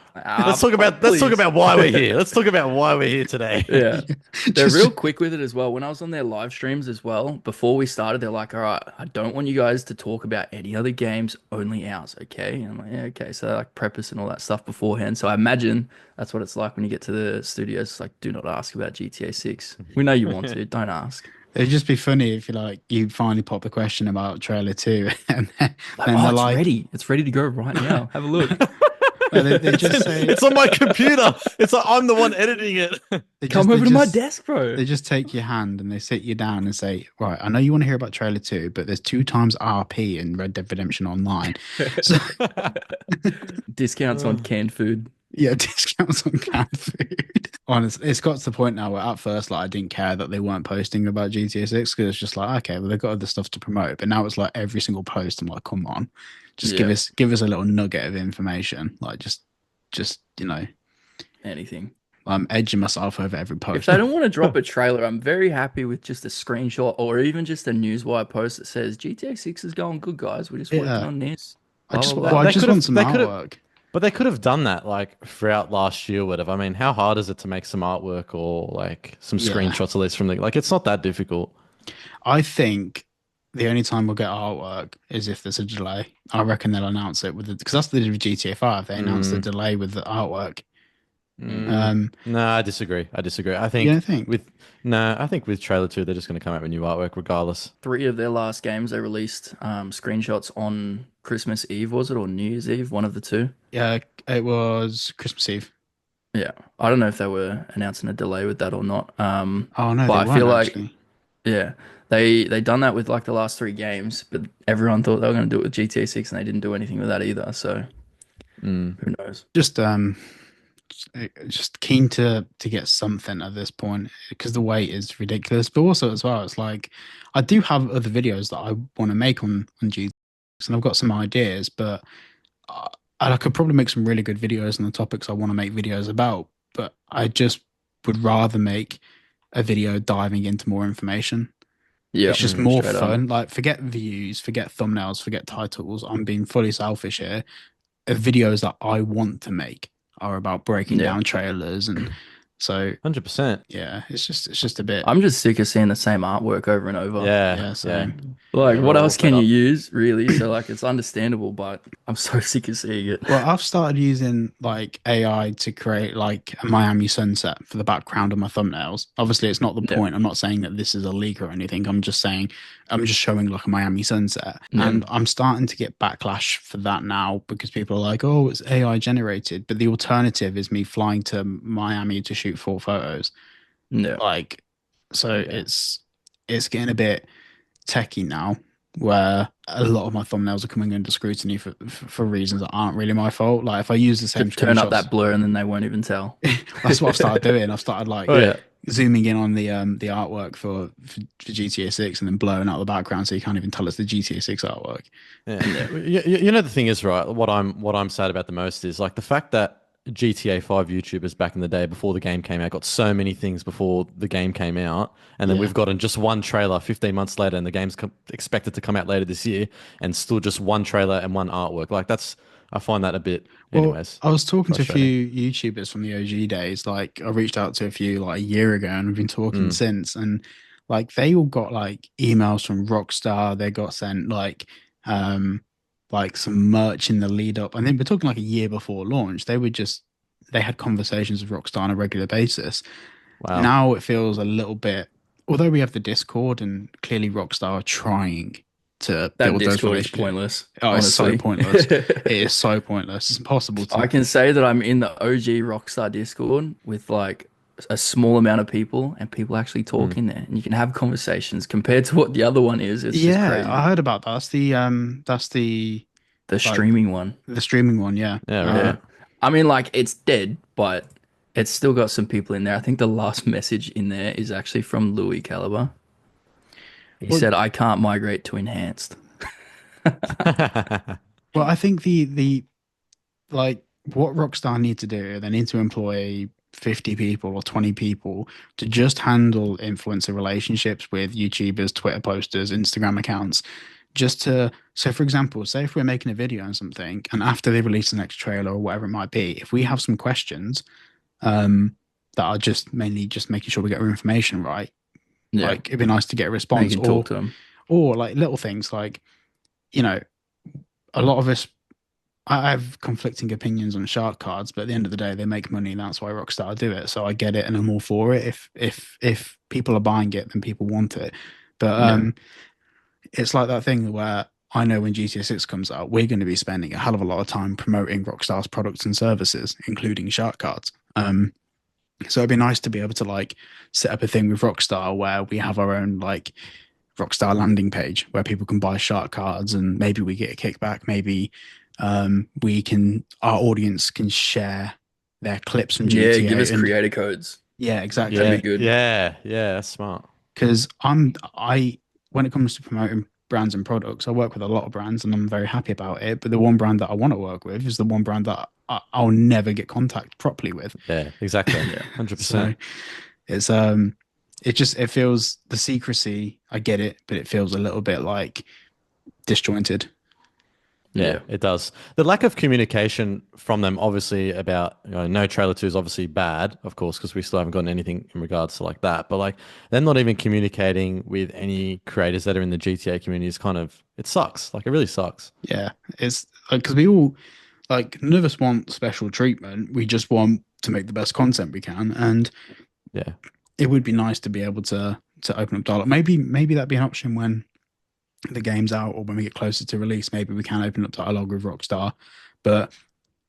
let's talk about Please. why we're here. Let's talk about why we're here today. Yeah. They're Just- real quick with it as well. When I was on their live streams as well, before we started, they're like, all right, I don't want you guys to talk about any other games, only ours, okay? And I'm like, yeah, okay. So they like prep us and all that stuff beforehand. So I imagine that's what it's like when you get to the studios. It's like, do not ask about GTA 6. We know you want to, don't ask. It'd just be funny if you finally pop the question about trailer 2 and then Like, they're oh, it's like, ready. It's ready to go right now. Have a look. they just say, It's on my computer. It's like I'm the one editing it. Come over to my desk, bro. They just take your hand and they sit you down and say, right, I know you want to hear about trailer 2, but there's 2 times RP in Red Dead Redemption Online. So, Discounts on canned food. yeah, discounts on canned food. Honestly, it's got to the point now where at first, like, I didn't care that they weren't posting about GTA 6 because it's just like, okay, well, they've got other stuff to promote. But now it's like every single post, I'm like, come on, just Yeah. give us a little nugget of information. Like, just you know, Anything. I'm edging myself over every post. If they don't want to drop a trailer, I'm very happy with just a screenshot or even just a newswire post that says GTA 6 is going good, guys. We're just working Yeah. on this. I just, Blah, well, blah, I blah. just want some artwork. But they could have done that like throughout last year, or whatever. I mean, how hard is it to make some artwork or like some Yeah. screenshots at least from the like? It's not that difficult. I think the only time we'll get artwork is if there's a delay. I reckon they'll announce it with because that's what they did with GTA 5. They announced the delay with the artwork. No, I disagree. I think You don't think? I think with trailer 2, they're just going to come out with new artwork regardless. 3 of their last games, they released screenshots on Christmas Eve, was it? Or New Year's Eve? One of the two. Yeah, it was Christmas Eve. Yeah. I don't know if they were announcing a delay with that or not. Oh no, But they I feel weren't like actually. yeah, they done that with like the last 3 games, but everyone thought they were going to do it with GTA 6 and they didn't do anything with that either. So who knows? Just keen to get something at this point because the wait is ridiculous. But also as well, it's like I do have other videos that I want to make on GTA, and I've got some ideas, but I could probably make some really good videos on the topics I want to make videos about. But I just would rather make a video diving into more information. Yeah, It's just more straight up. fun. Like, forget views, forget thumbnails, forget titles. I'm being fully selfish here. Videos that I want to make are about breaking Yeah. down trailers and So 100%. yeah, it's just a bit. I'm just sick of seeing the same artwork over and over. Yeah, Yeah, yeah. same. Like, Yeah, what we're all else fed can you up. use, really? So, like, it's understandable, but I'm so sick of seeing it. Well, I've started using like AI to create like a Miami sunset for the background of my thumbnails. Obviously, it's not the Yeah, point. I'm not saying that this is a leak or anything. I'm just saying I'm just showing like a Miami sunset. yeah, And I'm starting to get backlash for that now because people are like, oh, it's AI generated. But the alternative is me flying to Miami to shoot 4 photos. yeah. Like, so Yeah. it's getting a bit techie now, where a lot of my thumbnails are coming under scrutiny for reasons that aren't really my fault. Like if I use the same Just turn up screenshots, that blur and then they won't even tell. that's what I've started doing. I've started like Oh yeah. zooming in on the artwork for GTA 6 and then blowing out the background so you can't even tell it's the GTA 6 artwork. Yeah. Yeah. You know the thing is, right, what I'm sad about the most is like the fact that GTA 5 YouTubers back in the day before the game came out got so many things before the game came out, and then Yeah. we've gotten just one trailer 15 months later and the game's expected to come out later this year and still just one trailer and one artwork. Like that's I find that a bit Well, anyways I was talking to a frustrating. few YouTubers from the OG days. Like, I reached out to a few like a year ago, and we've been talking Mm. since. And like, they all got like emails from Rockstar. They got sent like some merch in the lead up. And then we're talking like a year before launch. They had conversations with Rockstar on a regular basis. Wow. Now it feels a little bit, although we have the Discord and clearly Rockstar are trying to That build those Discord is relationships. pointless, Oh, it's so honestly. pointless. It is so pointless. It's impossible I to. can say that I'm in the OG Rockstar Discord with like a small amount of people, and people actually talk Mm. in there, and you can have conversations compared to what the other one is. It's just Yeah, I crazy. heard about that. That's the The like streaming one. the streaming one. Yeah. Yeah, Yeah. right. I mean, like, it's dead, but it's still got some people in there. I think the last message in there is actually from Louis Caliber. He Well, said, I can't migrate to enhanced. well, I think the like what Rockstar need to do, they need to employ 50 people or 20 people to just handle influencer relationships with YouTubers, Twitter posters, Instagram accounts. Just to, so for example, say if we're making a video on something and after they release the next trailer or whatever it might be, if we have some questions that are just mainly just making sure we get our information right, Yeah. like it'd be nice to get a You response can talk to him. or like little things like, you know, a lot of us, I have conflicting opinions on shark cards, but at the end of the day, they make money, and that's why Rockstar do it. So I get it, and I'm all for it. If people are buying it, then people want it. But Yeah. it's like that thing where I know when GTA 6 comes out, we're going to be spending a hell of a lot of time promoting Rockstar's products and services, including shark cards. So it'd be nice to be able to like set up a thing with Rockstar where we have our own like Rockstar landing page where people can buy shark cards, and maybe we get a kickback. Maybe our audience can share their clips from Yeah, GTA. give us And creator codes. yeah, exactly. That'd Yeah, be good. yeah, that's smart. Because I when it comes to promoting brands and products, I work with a lot of brands, and I'm very happy about it. But the one brand that I want to work with is the one brand that I'll never get contact properly with. Yeah, exactly. Yeah. 100%. So it's it feels, the secrecy, I get it, but it feels a little bit like disjointed. Yeah, it does. The lack of communication from them, obviously, about no trailer 2 is obviously bad, of course, because we still haven't gotten anything in regards to like that. But like, they're not even communicating with any creators that are in the GTA community. Is kind of, it sucks. Like, it really sucks. Yeah, it's like, because we all, like, none of us want special treatment. We just want to make the best content we can, and Yeah, it would be nice to be able to open up dialogue. Maybe that'd be an option when the game's out or when we get closer to release. Maybe we can open up dialogue with Rockstar, but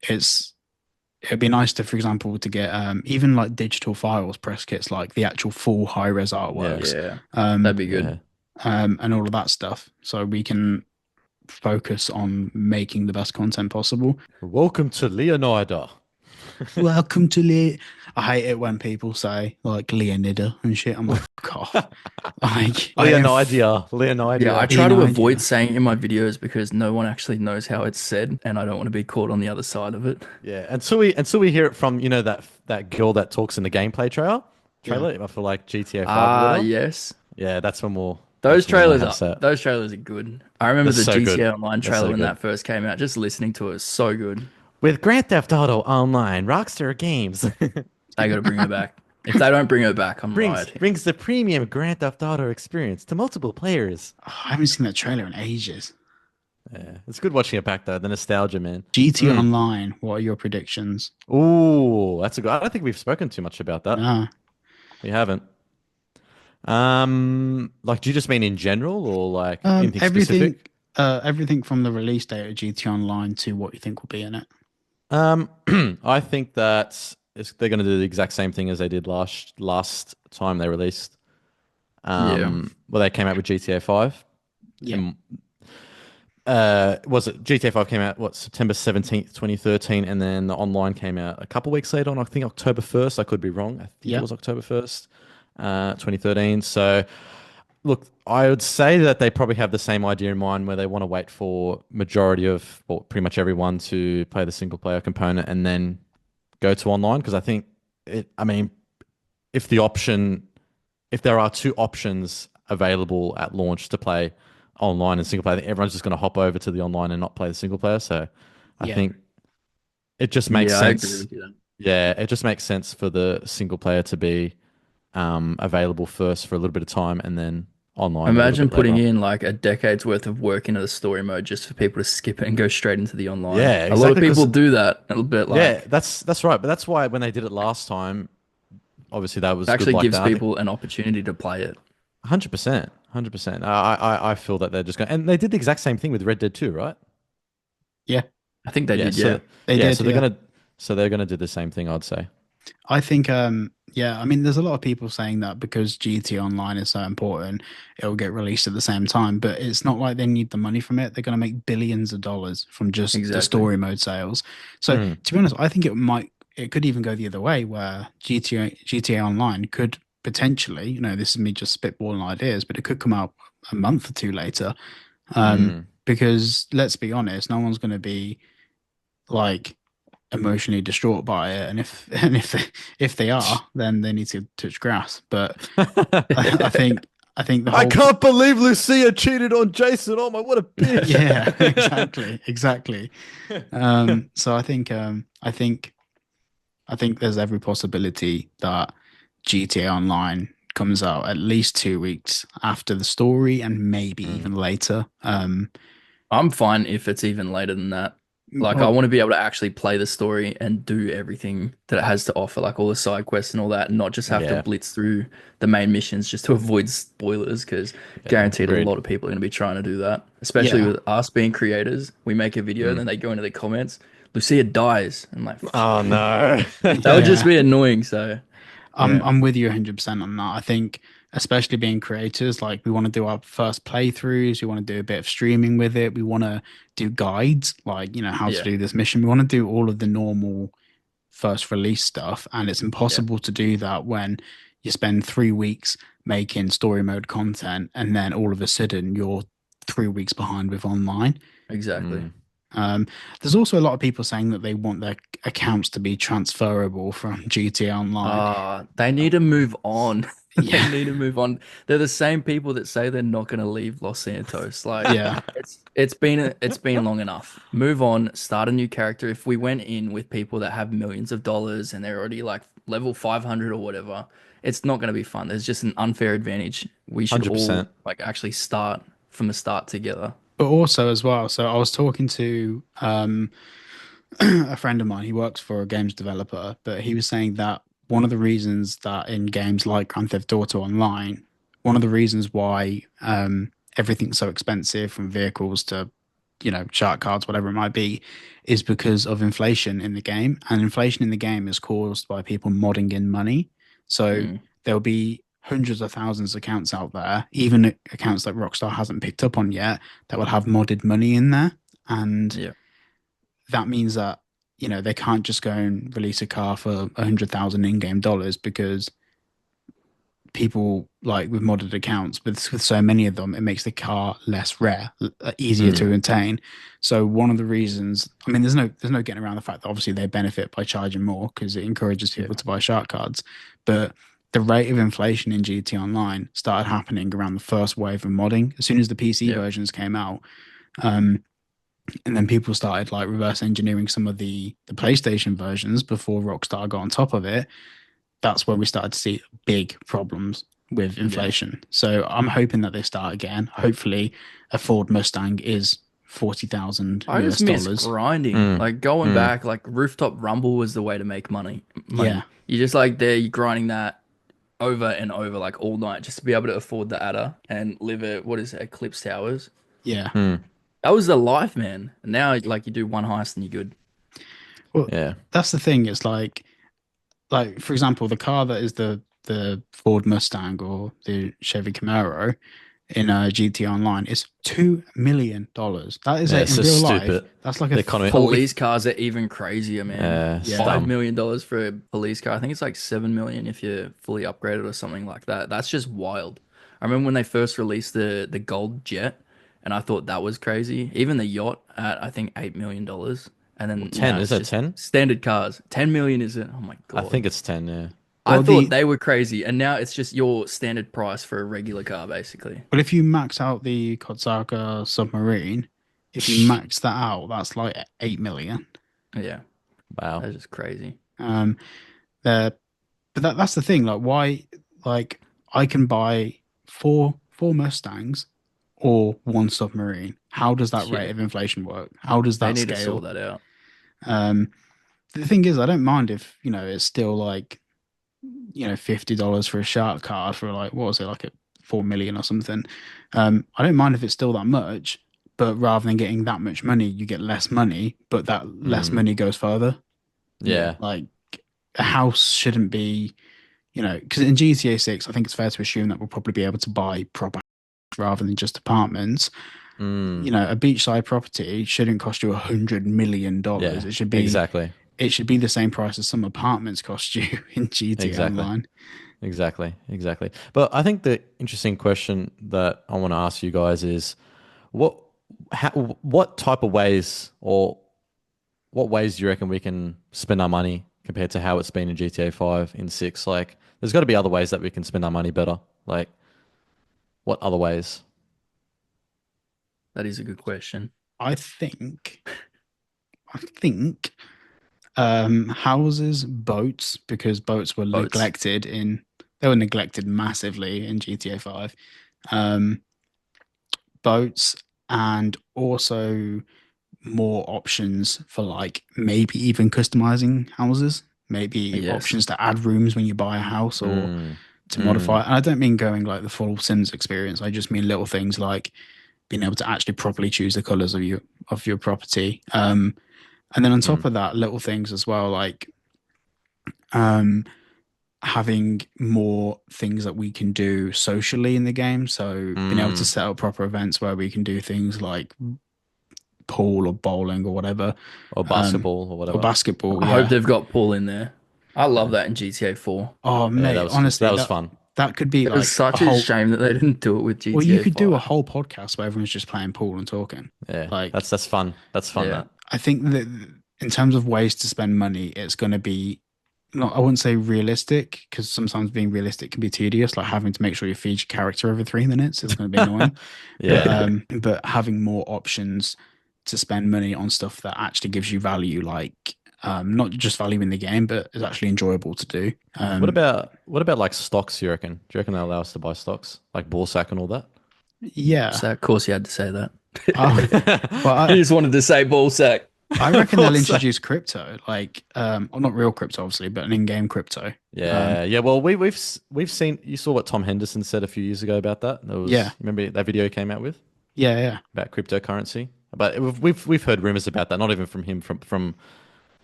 it'd be nice to, for example, to get even like digital files, press kits, like the actual full high res artworks, Yeah. um, That'd be good. yeah. and all of that stuff, so we can focus on making the best content possible. Welcome to Leonida. Welcome to I hate it when people say like Leonida and shit. I'm like, fuck off. Like, Leonida. Yeah, I try to Leonida. avoid saying it in my videos because no one actually knows how it's said, and I don't want to be caught on the other side of it. Yeah, until we hear it from that girl that talks in the gameplay trailer for like GTA 5 or Ah, whatever. yes. Yeah, that's when we'll. Those that's when we'll trailers have are set. those trailers are good. I remember They're the so good. GTA Online They're trailer so when good. that first came out. Just listening to it is so good. With Grand Theft Auto Online, Rockstar Games. They got to bring her back. If they don't bring her back, I'm Brings rioting. brings the premium Grand Theft Auto experience to multiple players. Oh, I haven't seen that trailer in ages. Yeah, it's good watching it back though. The nostalgia, man. GT Online, what are your predictions? Ooh, that's a good. I don't think we've spoken too much about that. No. We haven't. Like, do you just mean in general or like anything Everything, specific? everything from the release date of GT Online to what you think will be in it. I think that they're going to do the exact same thing as they did last time they released. Yeah. Well, they came out with GTA 5. Yeah. And, was it GTA 5 came out what September 17th, 2013, and then the online came out a couple weeks later on, I think October 1st. I could be wrong. I think Yeah. it was October 1st, 2013. So look, I would say that they probably have the same idea in mind where they want to wait for majority of, or pretty much everyone to play the single player component and then go to online. Because I think I mean, if there are two options available at launch to play online and single player, I think everyone's just going to hop over to the online and not play the single player. So I Yeah. think it just makes Yeah, I agree sense. with you. Yeah, it just makes sense for the single player to be available first for a little bit of time and then online a little Imagine bit putting later. in like a decade's worth of work into the story mode just for people to skip it and go straight into the online. Yeah, A lot of exactly, 'cause- people do that. A little bit Yeah, like that's right. But that's why when they did it last time, obviously that was it good actually like gives that. people an opportunity to play it. 100%, 100%. I feel that they're just going, and they did the exact same thing with Red Dead 2, right? Yeah. I think they Yeah, did, so yeah. They yeah, did. so they're Yeah. gonna do the same thing, I'd say. I think, yeah, I mean, there's a lot of people saying that because GT Online is so important, it'll get released at the same time, but it's not like they need the money from it. They're going to make billions of dollars from just the Exactly. story mode sales. So, to be honest, I think it could even go the other way where GTA Online could potentially, this is me just spitballing ideas, but it could come out a month or two later. Because let's be honest, no one's going to be like emotionally distraught by it, and if they are, then they need to touch grass. But I think the I whole can't believe Lucia cheated on Jason. Oh my, what a bitch! yeah, exactly. So I think there's every possibility that GTA Online comes out at least 2 weeks after the story, and maybe even later. I'm fine if it's even later than that. Like, I Well, want to be able to actually play the story and do everything that it has to offer, like all the side quests and all that, and not just have to Yeah. blitz through the main missions just to avoid spoilers, because guaranteed a agreed. lot of people are going to be trying to do that, especially Yeah. with us being creators. We make a video, and then they go into the comments, Lucia dies. I'm like, Oh no. that would just Yeah. be annoying. So, yeah. I'm with you 100% on that. I think, especially being creators, like we want to do our first playthroughs, we want to do a bit of streaming with it, we want to do guides, like how to Yeah. do this mission. We want to do all of the normal first release stuff, and it's impossible to do that when you spend 3 weeks making story mode content, and then all of a sudden you're 3 weeks behind with online. Exactly. There's also a lot of people saying that they want their accounts to be transferable from GTA Online. They need to move on. They Yeah. need to move on. They're the same people that say they're not going to leave Los Santos. Like, Yeah. it's been long enough. Move on. Start a new character. If we went in with people that have millions of dollars and they're already like level 500 or whatever, it's not going to be fun. There's just an unfair advantage. We should all 100%. like actually start from the start together. But also as well, so I was talking to a friend of mine. He works for a games developer, but he was saying that one of the reasons that in games like Grand Theft Auto Online, one of the reasons why everything's so expensive, from vehicles to shark cards, whatever it might be, is because of inflation in the game. And inflation in the game is caused by people modding in money. So there'll be hundreds of thousands of accounts out there, even accounts that Rockstar hasn't picked up on yet, that will have modded money in there. And Yeah. that means that they can't just go and release a car for 100,000 in-game dollars, because people, like with modded accounts, with so many of them, it makes the car less rare, easier to attain. So one of the reasons, I mean, there's no getting around the fact that obviously they benefit by charging more because it encourages people to buy shark cards, but the rate of inflation in GT Online started happening around the first wave of modding, as soon as the PC versions came out. And then people started like reverse engineering some of the PlayStation versions before Rockstar got on top of it. that's where we started to see big problems with inflation. So I'm hoping that they start again. Hopefully, a Ford Mustang is 40,000 I just US miss dollars. grinding. Like going back, like rooftop rumble was the way to make money. Yeah. You just like there, you grinding that over and over like all night just to be able to afford the adder and live at what is it, Eclipse Towers. Yeah. That was the life, man. And now like you do one heist and you're good. Well, Yeah. that's the thing. It's like for example, the car that is the Ford Mustang or the Chevy Camaro in GTA Online is $2 million. That is Yeah, in it's just real life. stupid. That's like The a economy- 40. Police cars are even crazier, man. Yeah. $5 million for a police car. I think it's like 7 million if you're fully upgraded or something like that. That's just wild. I remember when they first released the gold jet, and I thought that was crazy. Even the yacht at I think $8 million, and then 10, now is it's it just 10? standard cars. 10 million is it? Oh my I god! think it's 10, yeah. I Well, thought they were crazy, and now it's just your standard price for a regular car, basically. But if you max out the Kotsaka submarine, if you max that out, that's like 8 million. Yeah, Wow. that's just crazy. There, but that's the thing. Like, why? Like, I can buy four Mustangs or one submarine. How does that rate Yeah. of inflation work? How does They that need to scale? sort that out. The thing is, I don't mind if it's still like $50 for a shark card for like what was it like a 4 million or something. I don't mind if it's still that much, but rather than getting that much money, you get less money, but that less money goes further. Yeah. Like a house shouldn't be, because in GTA 6, I think it's fair to assume that we'll probably be able to buy proper rather than just apartments. A beachside property shouldn't cost you $100 million. Yeah, It should be exactly. It should be the same price as some apartments cost you in GTA Exactly. Online. Exactly. But I think the interesting question that I want to ask you guys is what type of ways or what ways do you reckon we can spend our money compared to how it's been in GTA 5 in 6? Like there's got to be other ways that we can spend our money better. Like what other ways? That is a good question. I think houses, boats, because boats were Boats. they were neglected massively in GTA 5. Boats, and also more options for like maybe even customizing houses, maybe Yes. options to add rooms when you buy a house or to modify it. And I don't mean going like the full Sims experience. I just mean little things like being able to actually properly choose the colors of your property. And then on top of that, little things as well, like having more things that we can do socially in the game. So being able to set up proper events where we can do things like pool or bowling or whatever. Or basketball or whatever. Or basketball, I hope they've got pool in there. I love that in GTA 4. Oh, mate, that was, honestly, that was fun. That could be It like was such a shame that they didn't do it with GTA 5. Well, you could do a whole podcast where everyone's just playing pool and talking. Yeah, like that's fun. That's fun. Yeah. I think that in terms of ways to spend money, it's going to be I wouldn't say realistic, because sometimes being realistic can be tedious. Like having to make sure you feed your character every 3 minutes is going to be annoying. Yeah. But having more options to spend money on stuff that actually gives you value, like not just value in the game, but is actually enjoyable to do. What about like stocks? You reckon? Do you reckon they allow us to buy stocks like Borsak and all that? Yeah. So of course you had to say that. Well, I just wanted to say ball sack. I reckon they'll introduce crypto, like well, not real crypto, obviously, but an in-game crypto. Yeah. Well, we've seen. You saw what Tom Henderson said a few years ago about that. Remember that video he came out with? Yeah. About cryptocurrency. But we've heard rumors about that, not even from him, from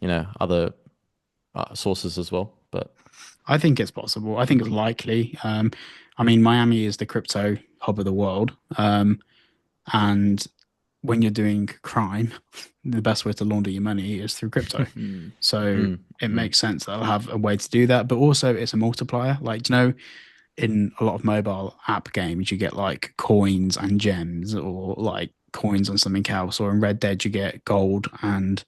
other sources as well. But I think it's possible. I think it's likely. I mean, Miami is the crypto hub of the world, and when you're doing crime, the best way to launder your money is through crypto. So it makes sense that I'll have a way to do that. But also, it's a multiplier. Like, in a lot of mobile app games, you get like coins and gems, or like coins on something else. Or in Red Dead, you get gold and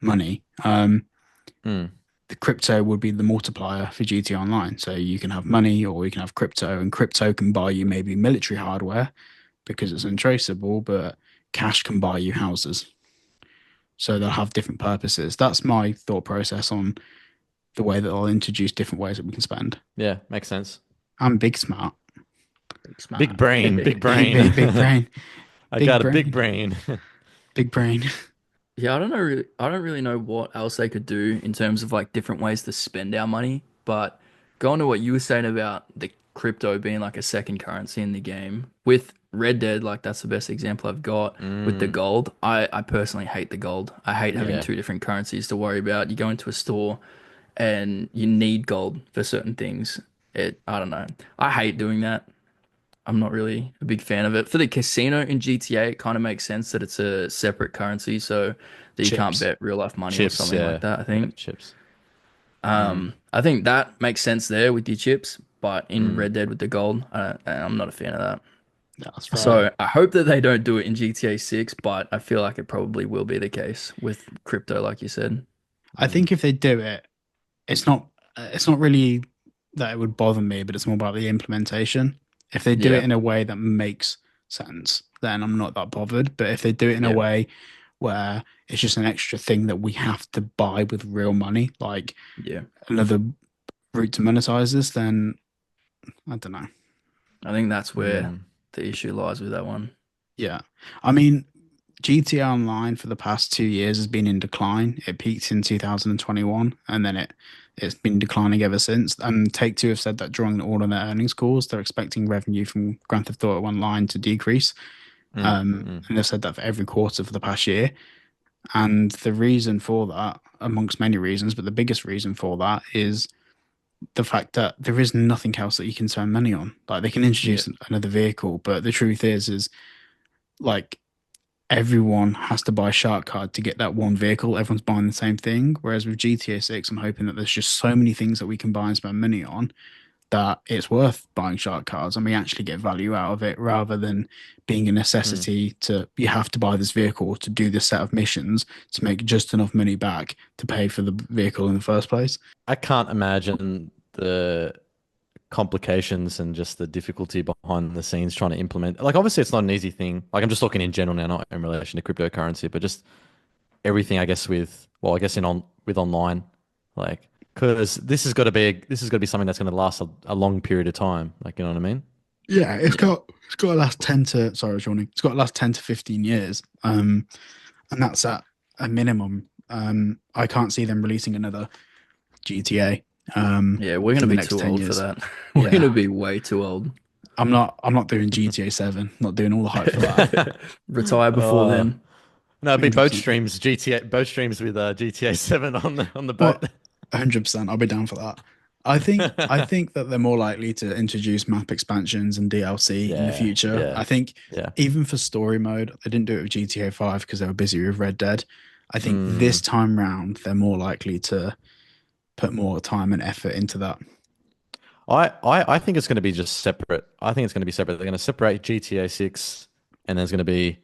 money. The crypto would be the multiplier for GT Online. So you can have money or you can have crypto, and crypto can buy you maybe military hardware because it's untraceable, but cash can buy you houses. So they'll have different purposes. That's my thought process on the way that they'll introduce different ways that we can spend. Yeah, makes sense. I'm big smart. Smart. Big brain, big brain. Big brain. I Big got a brain. big brain. Big brain. Yeah, I don't know really, I don't really know what else they could do in terms of like different ways to spend our money, but going to what you were saying about the crypto being like a second currency in the game with Red Dead, like that's the best example I've got with the gold. I personally hate the gold. I hate having Yeah. two different currencies to worry about. You go into a store and you need gold for certain things. I don't know. I hate doing that. I'm not really a big fan of it. For the casino in GTA, it kind of makes sense that it's a separate currency so that you can't Chips. bet real life money or Chips, something yeah. like that, I Yeah, think. chips. I think that makes sense there with your chips, but in Red Dead with the gold, I'm not a fan of that. That's right. So I hope that they don't do it in GTA 6, but I feel like it probably will be the case with crypto, like you said. I think if they do it, it's not really that it would bother me, but it's more about the implementation. If they do Yeah. it in a way that makes sense, then I'm not that bothered. But if they do it in a Yeah. way where it's just an extra thing that we have to buy with real money, like Yeah. another route to monetize this, then I don't know. I think that's where the issue lies with that one. Yeah. I mean, GTA Online for the past 2 years has been in decline. It peaked in 2021 and then it's been declining ever since. And Take-Two have said that during all of their earnings calls, they're expecting revenue from Grand Theft Auto Online to decrease. And they've said that for every quarter for the past year. And the reason for that, amongst many reasons, but the biggest reason for that is the fact that there is nothing else that you can spend money on. Like they can introduce another vehicle, but the truth is like everyone has to buy a shark card to get that one vehicle. Everyone's buying the same thing. Whereas with GTA 6, I'm hoping that there's just so many things that we can buy and spend money on that it's worth buying shark cards and we actually get value out of it rather than being a necessity to you have to buy this vehicle to do this set of missions to make just enough money back to pay for the vehicle in the first place. I can't imagine the complications and just the difficulty behind the scenes trying to implement. Like, obviously, it's not an easy thing. Like, I'm just talking in general now, not in relation to cryptocurrency, but just everything, I guess, with online, like, because this has got to be something that's going to last a long period of time. Like, you know what I mean? Yeah, it's got to last 10 to sorry, Johnny. It's got to last 10 to 15 years. And that's at a minimum. I can't see them releasing another GTA. Yeah, we're gonna be too old for that. We're gonna be way too old. I'm not doing GTA 7. Not doing all the hype for that. Retire before then. No, it'd be 100%. boat streams with GTA 7 on the boat. 100%. I'll be down for that. I think that they're more likely to introduce map expansions and DLC in the future. Yeah, I think even for story mode, they didn't do it with GTA 5 because they were busy with Red Dead. I think this time round they're more likely to put more time and effort into that. I think it's going to be just separate. I think it's going to be separate. They're going to separate GTA 6, and there's going to be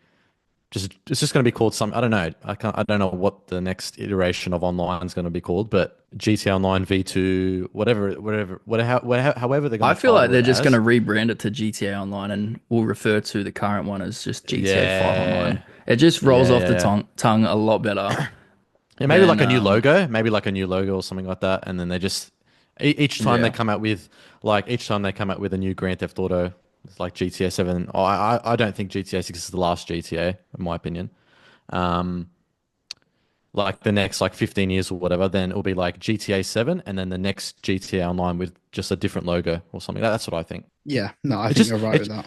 it's just going to be called some. I don't know. I don't know what the next iteration of online is going to be called, but GTA Online V2, however they're going. I feel like they're just going to rebrand it to GTA Online, and we'll refer to the current one as just GTA 5 Online. It just rolls off the tongue a lot better. Yeah, maybe like a new logo, or something like that, and then they just each time they come out with a new Grand Theft Auto, it's like GTA 7. I don't think GTA 6 is the last GTA, in my opinion. Like the next 15 years or whatever, then it'll be like GTA 7, and then the next GTA Online with just a different logo or something. That's what I think. Yeah, no, I think you're right with that.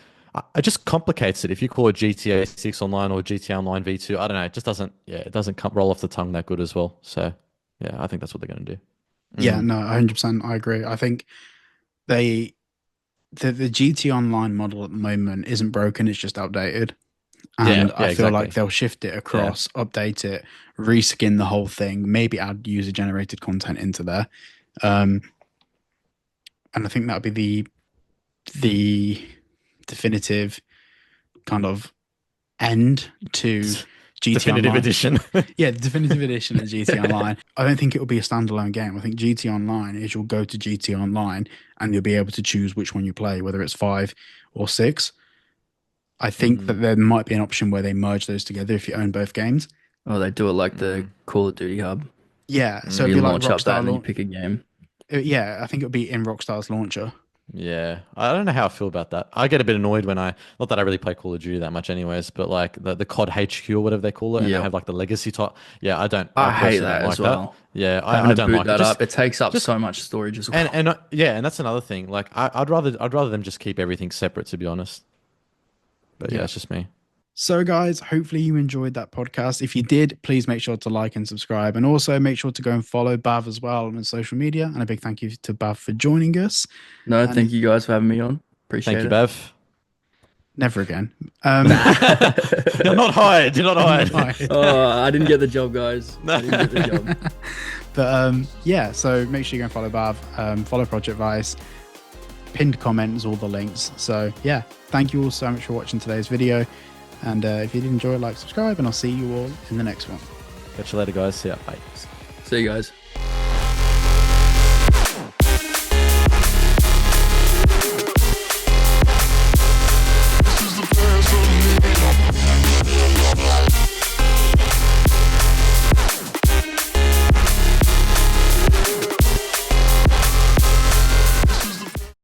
It just complicates it. If you call it GTA 6 Online or GTA Online V2, I don't know. It just doesn't. Yeah, it doesn't roll off the tongue that good as well. So, yeah, I think that's what they're going to do. Yeah, no, 100%. I agree. I think the GT Online model at the moment isn't broken. It's just outdated. And I feel like they'll shift it across, update it, reskin the whole thing, maybe add user generated content into there. And I think that would be the definitive kind of end to GT Definitive Online. edition. Yeah, the definitive edition of GT Online. I don't think it will be a standalone game. I think GT Online is you'll go to GT Online and you'll be able to choose which one you play, whether it's 5 or 6. I think that there might be an option where they merge those together if you own both games. Oh, they do it like the Call of Duty hub. Yeah, so You it'd be like launch up that Rockstar and then you launch. pick a game. Yeah, I think it would be in Rockstar's launcher. Yeah, I don't know how I feel about that. I get a bit annoyed when not that I really play Call of Duty that much anyways, but like the COD HQ or whatever they call it, and they Yep. have like the legacy top. Yeah, I I hate personally that don't as like that. well. Yeah, Having I to don't boot like that it. up, it takes up just so much storage as well. and yeah, and that's another thing. Like I'd rather them just keep everything separate, to be honest. But yeah, Yeah. it's just me. So, guys, hopefully you enjoyed that podcast. If you did, please make sure to like and subscribe. And also make sure to go and follow Bav as well on social media. And a big thank you to Bav for joining us. No, And thank you guys for having me on. Appreciate Thank you, it. Bev. Never again. You're not hired. You're not hired. Oh, I didn't get the job, guys. I didn't get the job. But yeah, so make sure you go and follow Bav, follow Project Vice. Pinned comment is all the links. So yeah, thank you all so much for watching today's video. And if you did enjoy it, like, subscribe, and I'll see you all in the next one. Catch you later, guys. See ya. Bye. See you guys.